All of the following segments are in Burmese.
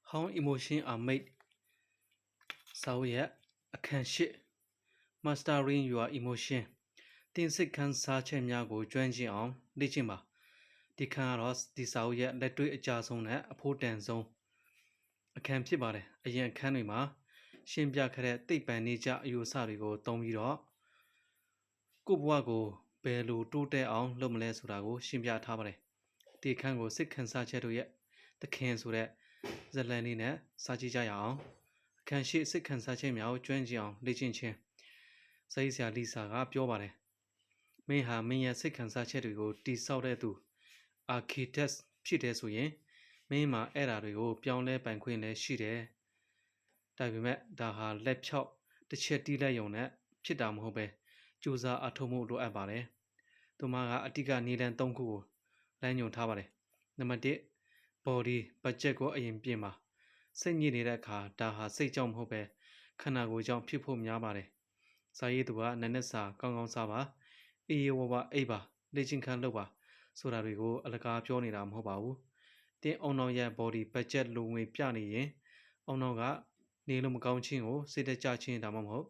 How emotions are made. Sauya Akanshi Mastering your emotion. တင်စစ်ခန်းစားချက်များကိုကျွမ်းကျင်အောင်လေ့ကျင့်ပါဒီခန်းကတော့ဒီစာအုပ်ရဲ့လက်တွေ့အကြဆုံးနဲ့အဖို့တန်ဆုံးအခန်းဖြစ်ပါတယ်အရင်အခန်းတွေမှာရှင်းပြခဲ့တဲ့သိပ္ပံနည်းကျအယူအဆတွေကိုသုံးပြီးတော့ကိုယ့်ဘဝကိုဘယ်လိုတိုးတက်အောင်လုပ်မလဲဆိုတာကိုရှင်းပြထားပါတယ်ဒီအခန်းကိုစိတ်ခံစားချက်တို့ရဲ့သခင်ဆိုတဲ့ဇာတ်လမ်းလေးနဲ့စာကြည့်ကြရအောင်အခန်းရှိစိတ်ခံစားချက်များကိုကျွမ်းကျင်အောင်လေ့ကျင့်ခြင်းစာရေးဆရာလီဆာကပြောပါတယ်မင်းဟာမင်းရဲ့စိတ်ခံစားချက်တွေကိုတိဆောက်တဲ့သူ architect ဖြစ်တယ်ဆိုရင်မင်းမှာအဲ့ဓာတွေကိုပြောင်းလဲပိုင်ခွင့်လည်းရှိတယ်ဒါပေမဲ့ဒါဟာလက်ဖြောက်တစ်ချက်တီးလိုက်ရုံနဲ့ဖြစ်တာမဟုတ်ပဲကြိုးစားအထောက်မှုလိုအပ်ပါတယ်သူမကအတိကနေလန်း၃ခုကိုလမ်းညွှန်ထားပါတယ်နံပါတ်1 body budget ကိုအရင်ပြင်ပါစိတ်ညစ်နေတဲ့အခါဒါဟာစိတ်ကြောင့်မဟုတ်ပဲခန္ဓာကိုယ်ကြောင့်ဖြစ်ဖို့များပါတယ်စာရေးသူကနနက်စာကောင်းကောင်းစားပါအေးဝဝအိပ်ပါလေ့ကျင့်ခန်းလုပ်ပါဆိုတာတွေကိုအလကားပြောနေတာမဟုတ်ပါဘူးတင်းအောင်နောက်ရဲ့ body budget လိုငွေပြနေရင်အောင်နောက်ကနေလို့မကောင်းခြင်းကိုစိတ်တကြခြင်းဒါမှမဟုတ်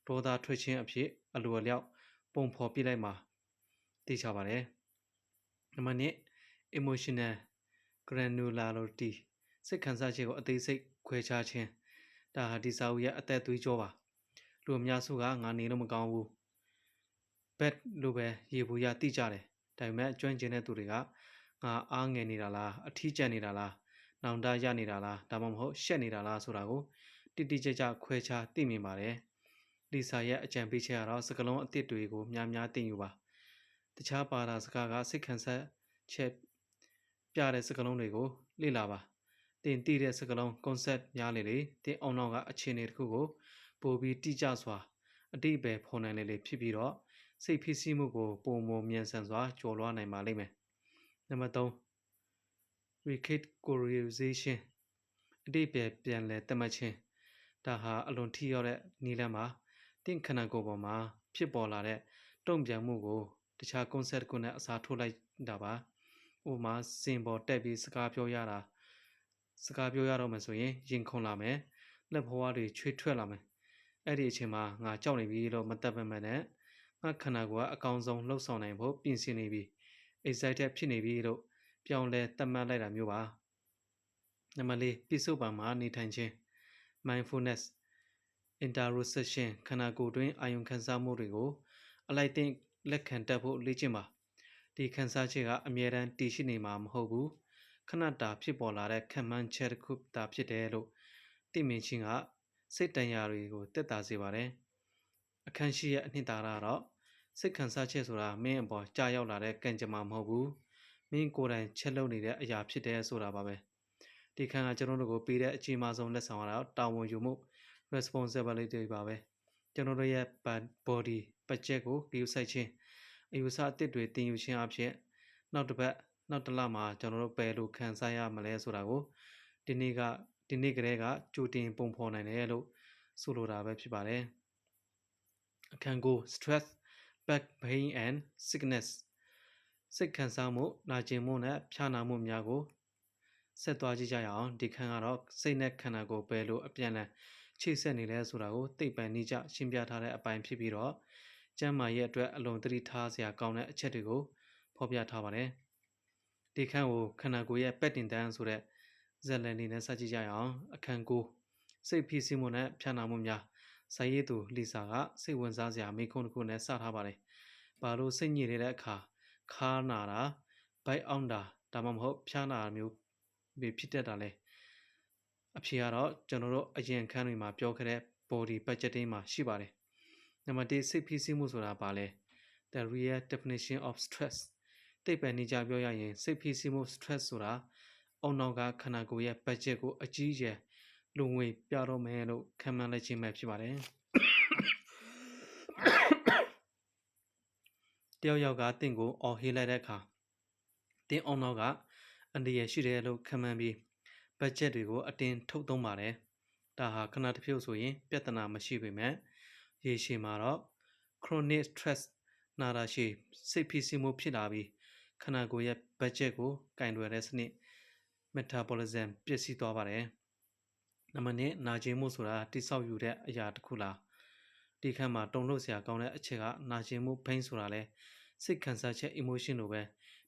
ဒေါသထွက်ခြင်းအဖြစ်အလိုအလျောက်ပုံဖော်ပြလိုက်မှာသိချပါတယ်နံပါတ်2 emotional granularity စိတ်ခံစားချက်ကိုအသေးစိတ်ခွဲခြားခြင်းဒါဟာဒီစာအုပ်ရဲ့အသက်သွေးကြောပါလူအများစုကငါနေလို့မကောင်းဘူးbad လို့ပဲရေဘူးရတိကြတယ်ဒါပေမဲ့ကျွမ်းကျင်တဲ့သူတွေကငါအားငယ်နေတာလားအထီးကျန်နေတာလားနောင်တရနေတာလားဒါမှမဟုတ်ရှက်နေတာလားဆိုတာကိုတိတိကျကျခွဲခြားသိမြင်ပါတယ်လီဆာရဲ့အကြံပေးချက်ကတော့စကလုံးအသစ်တွေကိုများများသိယူပါတခြားပါတာစကားကစိတ်ခံစားချက်ပြတဲ့စကလုံးတွေကိုလေ့လာပါတင်တည်တဲ့စကလုံး concept များလေတင်အောင်နောက်ကအခြေအနေတစ်ခုကိုပိုပြီးတိကျစွာအတိအပယ်ဖော်နိုင်လေဖြစ်ပြီးတော့စိတ်ဖိစီးမှုကိုပုံမမြန်ဆန်စွာကျော်လွှားနိုင်ပါလိမ့်မယ်နံပါတ်3 recategorization အတိအပယ်ပြန်လည်သတ်မှတ်ခြင်းဒါဟာအလွန်ထိရောက်တဲ့နည်းလမ်းမှာတင့်ခန္ဓာကိုယ်ပေါ်မှာဖြစ်ပေါ်လာတဲ့တုံ့ပြန်မှုကိုတခြား concept ကိုနဲ့အစားထိုးလိုက်တာပါဥပမာစင်ပေါ်တက်ပြီးစကားပြောရတော့မယ်ဆိုရင်ရင်ခုန်လာမယ်လက်ဘဝတွေချွေးထွက်လာမယ်အဲ့ဒီအချိန်မှာငါကြောက်နေပြီလို့မသက်ပဲနဲ့ငါခန္ဓာကိုယ်ကအကောင်းဆုံးလှုပ်ဆောင်နိုင်ဖို့ပြင်ဆင်နေပြီ excited ဖြစ်နေပြီလို့ပြောင်းလဲသတ်မှတ်လိုက်တာမျိုးပါနံပါတ်4ပြစ္ဆုတ်ပံမှာနေထိုင်ခြင်း mindfulness interoception ခန္ဓာကိုယ်တွင်အာယုံခံစားမှုတွေကိုအလိုက်တင်လက်ခံတတ်ဖို့လေ့ကျင့်ပါဒီခံစားချက်ကအမြဲတမ်းတည်ရှိနေမှာမဟုတ်ဘူးခဏတာဖြစ်ပေါ်လာတဲ့ခံမှန်းချက်တစ်ခုသာဖြစ်တယ်လို့သိမြင်ခြင်းကစိတ်တန်ရာတွေကိုတက်တာစေပါတယ်အခန်းရှိရဲ့အနှစ်သာရတော့စိတ်ခံစားချက်ဆိုတာမင်းအပေါ်ကြာရောက်လာတဲ့ကံကြမ္မာမဟုတ်ဘူးမင်းကိုယ်တိုင်ချက်လုပ်နေတဲ့အရာဖြစ်တယ်ဆိုတာပါပဲဒီခန်းကကျွန်တော်တို့ကိုပေးတဲ့အကြီးမားဆုံးလက်ဆောင်ကတော့တာဝန်ယူမှု responsibility ပါပဲကျွန်တော်တို့ရဲ့ body budget ကိုဂရုစိုက်ခြင်းအယူဆအသစ်တွေတင်ယူခြင်းအဖြစ်နောက်တစ်လမှာကျွန်တော်တို့ဘယ်လိုခံစားရမလဲဆိုတာကိုဒီနေ့ကတည်းကကြိုတင်ပုံဖော်နိုင်တယ်လို့ဆိုလိုတာပဲဖြစ်ပါတယ်အခန်းကို stress back pain and sickness စိတ်ခံစားမှုနာကျင်မှုနဲ့ဖျားနာမှုများကိုဆက်သွားကြည့်ကြရအောင်ဒီခန်းကတော့စိတ်နဲ့ခန္ဓာကိုယ်ပဲလို့အပြန်အလှန်ချိတ်ဆက်နေလဲဆိုတာကိုသိပ္ပံနည်းကျရှင်းပြထားတဲ့အပိုင်းဖြစ်ပြီးတော့ကျမ်းမာရေးအတွက်အလွန်သတိထားစရာကောင်းတဲ့အချက်တွေကိုဖော်ပြထားပါတယ်ဒီခန်းကိုခန္ဓာကိုယ်ရဲ့ပက်တင်တန်းဆိုတဲ့ဇာတ်လမ်းလေးနဲ့စကြည့်ကြရအောင်အခန်းကိုစိတ်ဖိစီးမှုနဲ့ဖျားနာမှုများစာရေးသူလီဆာကစိတ်ဝင်စားစရာမိခုံးတစ်ခုနဲ့စထားပါတယ်ဘာလို့စိတ်ညစ်နေတဲ့အခါခါနာတာဘိုက်အောင်တာဒါမှမဟုတ်ဖျားနာတာမျိုးဖြစ်တတ်တာလဲအဖြေကတော့ကျွန်တော်တို့အရင်ခန်းတွေမှာပြောခဲ့တဲ့ body budgeting မှာရှိပါတယ်နံပါတ်1စိတ်ဖိစီးမှုဆိုတာဘာလဲ the real definition of stress သိပ္ပံနည်းကျပြောရရင်စိတ်ဖိစီးမှု stress ဆိုတာအုံနောက်ကခန္ဓာကိုယ်ရဲ့ budget ကိုအကြီးအကျယ်လူငွေပြတော့မယ်လို့ခံမှန်းလိုက်ခြင်းပဲဖြစ်ပါတယ်တယောက်ကတင့်ကိုအော်ဟေးလိုက်တဲ့အခါတင်းအောင်နောက်ကအန္တရာယ်ရှိတယ်လို့ခံမှန်းပြီးဘတ်ဂျက်တွေကိုအတင်းထုတ်သုံးပါတယ်ဒါဟာခဏတစ်ဖြုတ်ဆိုရင်ပြဿနာမရှိပေမဲ့ရေရှည်မှာတော့ chronic stress နာတာရှည်စိတ်ဖိစီးမှုဖြစ်လာပြီးခန္ဓာကိုယ်ရဲ့ဘတ်ဂျက်ကိုကင်တွယ်တဲ့စနစ် metabolism ပျက်စီးသွားပါတယ် နံပါတ်1နာကျင်မှုဆိုတာတိဆောက်ယူတဲ့အရာတစ်ခုလားဒီခန်းမှာတုံ့လို့စရာကောင်းတဲ့အချက်ကနာကျင်မှုဖိန်းဆိုတာလဲစိတ်ခံစားချက် emotion လိုပဲ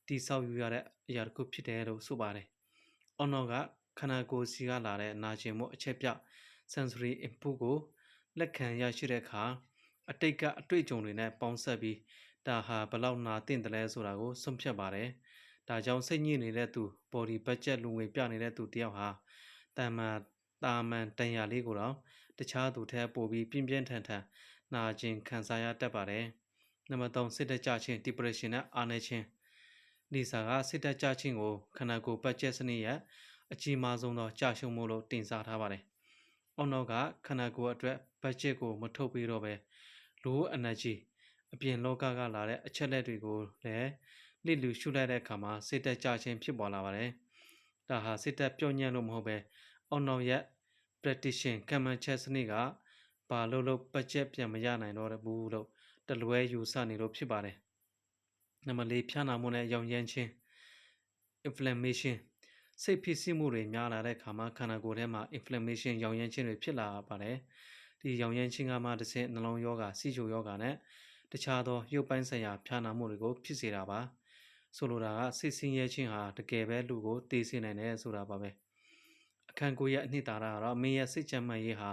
တိဆောက်ယူရတဲ့အရာတစ်ခုဖြစ်တယ်လို့ဆိုပါတယ်။အော်နော်ကခန္ဓာကိုယ်စီကလာတဲ့နာကျင်မှုအချက်ပြ sensory input ကိုလက်ခံရရှိတဲ့အခါအတိတ်ကအတွေ့အကြုံတွေနဲ့ပေါင်းစပ်ပြီးဒါဟာဘလောက်နာသင့်တယ်လဲဆိုတာကိုဆုံးဖြတ်ပါတယ်။ဒါကြောင့်စိတ်ညစ်နေတဲ့သူ body budget လူငွေပြနေတဲ့သူတယောက်ဟာတာမန်တန်ရာလေးကိုတော့တခြားသူထက်ပိုပြီးပြင်းပြင်းထန်ထန်နာကျင်ခံစားရတတ်ပါတယ်။နံပါတ်3စိတ်တက်ကြခြင်း depression နဲ့အားနည်းခြင်းလီဆာကစိတ်တက်ကြခြင်းကိုခန္ဓာကိုယ် budget စနစ်ရဲ့အကြီးမားဆုံးသောကြာရှုံးမှုလို့တင်စားထားပါတယ်။အော်နောကခန္ဓာကိုယ်အတွက် budget ကိုမထုတ်ပြီးတော့ပဲ low energy အပြင်လောကကလာတဲ့အချက်လက်တွေကိုလည်းလစ်လူရှုလိုက်တဲ့အခါမှာစိတ်တက်ကြခြင်းဖြစ်ပေါ်လာပါတယ်။ဒါဟာစိတ်တက်ပြုံ့ညံ့လို့မဟုတ်ပဲအော်နောရဲ့ prediction ကမ္မချက်စနစ်ကဘာလို့ပတ်ချက်ပြန်မရနိုင်တော့ဘူးလို့တလွဲယူဆနေလို့ဖြစ်ပါတယ်။နံပါတ်4ဖြာနာမှုနဲ့ရောင်ရမ်းခြင်း inflammation စိတ်ဖြစ်စီမှုတွေများလာတဲ့အခါမှာခန္ဓာကိုယ်ထဲမှာ inflammation ရောင်ရမ်းခြင်းတွေဖြစ်လာပါတယ်။ဒီရောင်ရမ်းခြင်းကမှတစ်ဆင့်နှလုံးရောဂါဆီးချိုရောဂါနဲ့တခြားသောရုပ်ပိုင်းဆိုင်ရာဖြာနာမှုတွေကိုဖြစ်စေတာပါ။ဆိုလိုတာကစိတ်ဆင်းရဲခြင်းဟာတကယ်ပဲလူကိုတေးစေနိုင်တယ်ဆိုတာပါပဲ။အခန်းကိုရဲ့အနှစ်သာရကတော့မင်းရဲ့စိတ်ချမ်းသာရေးဟာ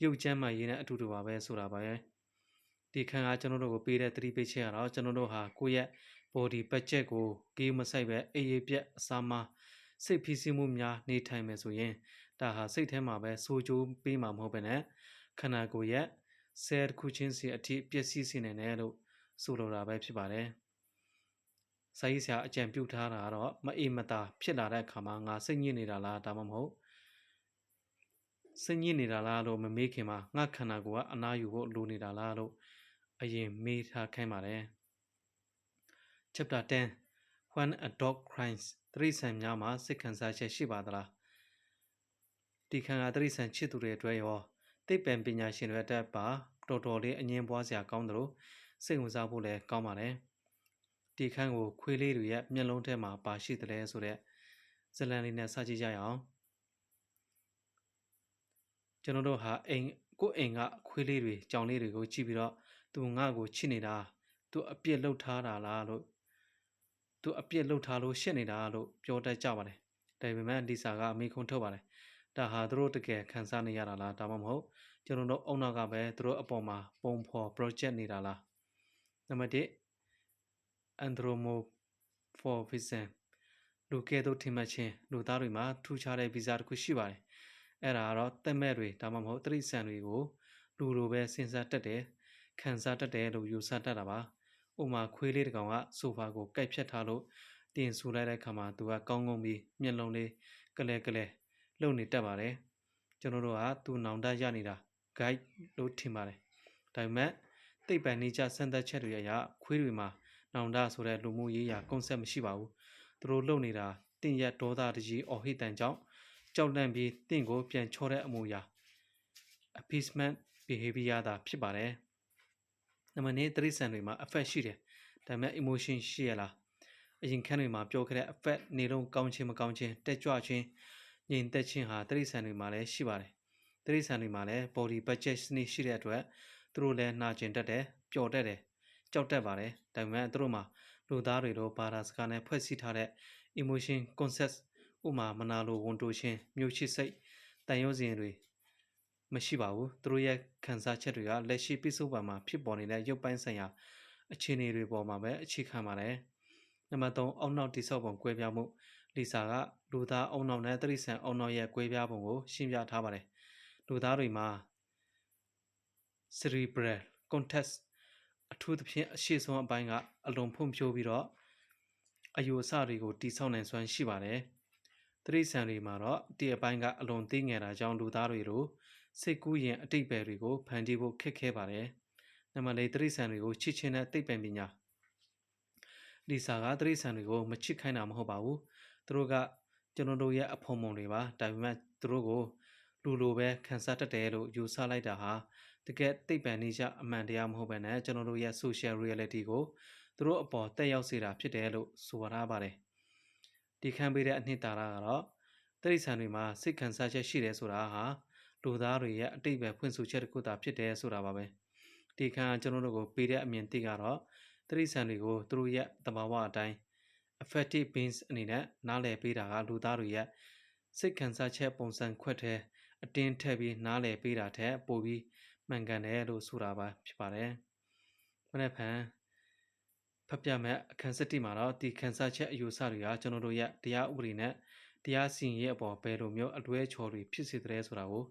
ရုပ်ချမ်းသာရေးနဲ့အတူတူပါပဲဆိုတာပါပဲဒီခန်းကကျွန်တော်တို့ကိုပေးတဲ့သတိပေးချက်ကတော့ကျွန်တော်တို့ဟာကိုယ့်ရဲ့ body budget ကိုကေးမဆိုင်ပဲအေးအေးပြက်အစာမစိတ်ဖိစီးမှုများနေထိုင်မယ်ဆိုရင်ဒါဟာစိတ်ထဲမှာပဲစိုးကျိုးပေးမှာမဟုတ်ပဲနဲ့ခန္ဓာကိုယ်ရဲ့ cell တစ်ခုချင်းစီအထိပျက်စီးစေနိုင်တယ်လို့ဆိုလိုတာပဲဖြစ်ပါတယ်စာရေးဆရာအကြံပြုထားတာကတော့မအေးမသာဖြစ်လာတဲ့အခါမှာငါစိတ်ညစ်နေတာလားဒါမှမဟုတ်စိတ်ညစ်နေတာလားလို့မမေးခင်မှာငါခန္ဓာကိုယ်ကအနားယူဖို့လိုနေတာလားလို့အရင်မေးထားခိုင်းပါတယ် Chapter 10 When a dog cries တရိษံများမှာစိတ်ခံစားချက်ရှိပါသလားဒီခန္ဓာတရိษံချစ်သူတွေအတွက်ရောသိပ္ပံပညာရှင်တွေအတွက်ပါတော်တော်လေးအငြင်းပွားစရာကောင်းတယ်လို့စိတ်ဝင်စားဖို့လည်းကောင်းပါတယ်ဒီခန်းကိုခွေးလေးတွေရဲ့မျက်လုံးထဲမှာပါရှိတယ်ဆိုတဲ့ဇလန်လေးနဲ့စကြည့်ကြရအောင်ကျွန်တော်တို့ဟာကိုယ့်အိမ်ကခွေးလေးတွေကြောင်လေးတွေကိုကြည့်ပြီးတော့သူငါ့ကိုချစ်နေတာသူအပြစ်လုပ်ထားတာလားလို့သူအပြစ်လုပ်ထားလို့ရှက်နေတာလို့ပြောတတ်ကြပါတယ်ဒါပေမဲ့လီဆာကအမေခွန်းထုတ်ပါတယ်ဒါဟာသူတို့တကယ်ခံစားနေရတာလားဒါမှမဟုတ်ကျွန်တော်တို့အုံနောက်ကပဲသူတို့အပေါ်မှာပုံဖော် project နေတာလားနံပါတ်1 anthropomorphism လူကဲ့သို့ထင်မှတ်ခြင်းလူသားတွေမှာထူးခြားတဲ့ဗီဇတစ်ခုရှိပါတယ်အဲ့ဒါကတော့တက်မဲ့တွေဒါမှမဟုတ်တရိษံတွေကိုလူလိုပဲစဉ်းစားတတ်တယ်ခံစားတတ်တယ်လို့ယူဆတတ်တာပါဥမာခွေးလေးတစ်ကောင်ကဆိုဖာကိုကိုက်ဖြတ်ထားလို့တင်ဆူလိုက်တဲ့အခါမှာသူကကောင်းပြီးမျက်လုံးလေးကလဲလှုပ်နေတတ်ပါတယ်ကျွန်တော်တို့ကသူနောင်တရနေတာ guide လို့ထင်ပါတယ်ဒါပေမဲ့သိပ္ပံနည်းကျစမ်းသပ်ချက်တွေအရခွေးတွေမှာနောင်တဆိုတဲ့လူမှုရေးရာ concept မရှိပါဘူးသူတို့လှုပ်နေတာတင့်ရက်ဒေါသတကြီးအော်ဟစ်တန်ကြောင့်ကြောက်လန့်ပြီးတင့်ကိုပြန်ချောတဲ့အမူအရာ appeasement behavior သာဖြစ်ပါတယ်နံပါတ်2တရိษံတွေမှာ affect ရှိတယ်ဒါပေမဲ့ emotion ရှိရလားအရင်ခန်းတွေမှာပြောခဲ့တဲ့ affect နေတော့ကောင်းခြင်းမကောင်းခြင်းတက်ကြွခြင်းငြိမ်သက်ခြင်းဟာတရိษံတွေမှာလည်းရှိပါတယ်တရိษံတွေမှာလည်း body budget စနစ်ရှိတဲ့အတွက်သူတို့လည်းနှာကျင်တတ်တယ်ပျော်တတ်တယ်ကြောက်တတ်ပါတယ်ဒါပေမဲ့သူတို့မှာလူသားတွေလိုဘာသာစကားနဲ့ဖွဲ့စည်းထားတဲ့ emotion concept ဥမာမနာလိုဝန်တိုခြင်းမျိုးချစ်စိတ်တန်ရုံးစဉ်တွေမရှိပါဘူးသူတို့ရဲ့ခံစားချက်တွေကလက်ရှိပြစ္ဆုတ်ပံမှာဖြစ်ပေါ်နေတဲ့ရုပ်ပိုင်းဆိုင်ရာအခြေအနေတွေပေါ်မှာပဲအခြေခံပါတယ်နံပါတ်3အောက်နောက်တိဆောက်ပုံကွဲပြားမှုလီဆာကလူသားအုံနောက်နဲ့တရိษံအုံနောက်ရဲ့ကွဲပြားပုံကိုရှင်းပြထားပါတယ်လူသားတွေမှာ cerebral cortex အထူးသဖြင့်အရှိဆုံးအပိုင်းကအလွန်ဖွံ့ဖြိုးပြီးတော့အယူအဆတွေကိုတိဆောက်နိုင်စွမ်းရှိပါတယ်တရိษံတွေမှာတော့ဒီအပိုင်းကအလွန်သေးငယ်တာကြောင့်လူသားတွေလိုစိတ်ကူးရင်အတိတ်ပဲတွေကိုဖန်တီးဖို့ခက်ခဲပါတယ်နံပါတ်4တရိษံတွေကိုချစ်ချင်းတဲ့သိပ္ပံပညာလီဆာကတရိษံတွေကိုမချစ်ခိုင်းတာမဟုတ်ပါဘူးသူတို့ကကျွန်တော်တို့ရဲ့အဖော်မုံတွေပါဒါပေမဲ့သူတို့ကိုလူလိုပဲခံစားတတ်တယ်လို့ယူဆလိုက်တာဟာတကယ်သိပ္ပံနည်းကျအမှန်တရားမဟုတ်ဘဲနဲ့ကျွန်တော်တို့ရဲ့ social reality ကိုသူတို့အပေါ်တက်ရောက်စေတာဖြစ်တယ်လို့ဆိုထားပါတယ်ဒီခံပေးတဲ့အနှစ်သာရကတော့ တိရစ္ဆာန်တွေမှာစိတ်ခံစားချက်ရှိတယ်ဆိုတာဟာလူသားတွေရဲ့အတိတ်ပဲဖွင့်ဆိုချက်တစ်ခုသာဖြစ်တယ်ဆိုတာပါပဲဒီခါကျွန်တော်တို့ကိုပေးတဲ့အမြင်သိကတော့တိရစ္ဆာန်တွေကိုသူတို့ရဲ့သဘာဝအတိုင်း affective beings အနေနဲ့နားလည်ပေးတာကလူသားတွေရဲ့စိတ်ခံစားချက်ပုံစံခွက်တဲ့အတင်းထည့်ပြီးနားလည်ပေးတာထက်ပိုပြီးမှန်ကန်တယ်လို့ဆိုတာပါဖြစ်ပါတယ်။မနေ့ဖန်ဖတ်ပြမဲ့အခန်း7မှာတော့ဒီခန်းစားချက်အယူဆတွေကကျွန်တော်တို့ရဲ့တရားဥပဒေနဲ့တရားစီရင်ရေးအပေါ်ဘယ်လိုမျိုးအလွဲချော်တွေဖြစ်စေတဲ့ဆိုတာကို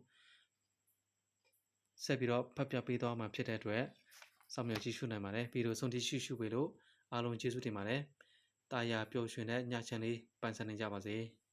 ဆက်ပြီးတော့ဖတ်ပြပေးသွားမှာဖြစ်တဲ့အတွက်စောင့်မျှော်ကြည့်ရှုနိုင်ပါတယ်ဗီဒီယိုဆုံးထိရှုပေးလို့အားလုံးကျေးဇူးတင်ပါတယ်တာယာပျော်ရွှင်တဲ့ညချမ်းလေးပန်ဆင်နိုင်ကြပါစေ။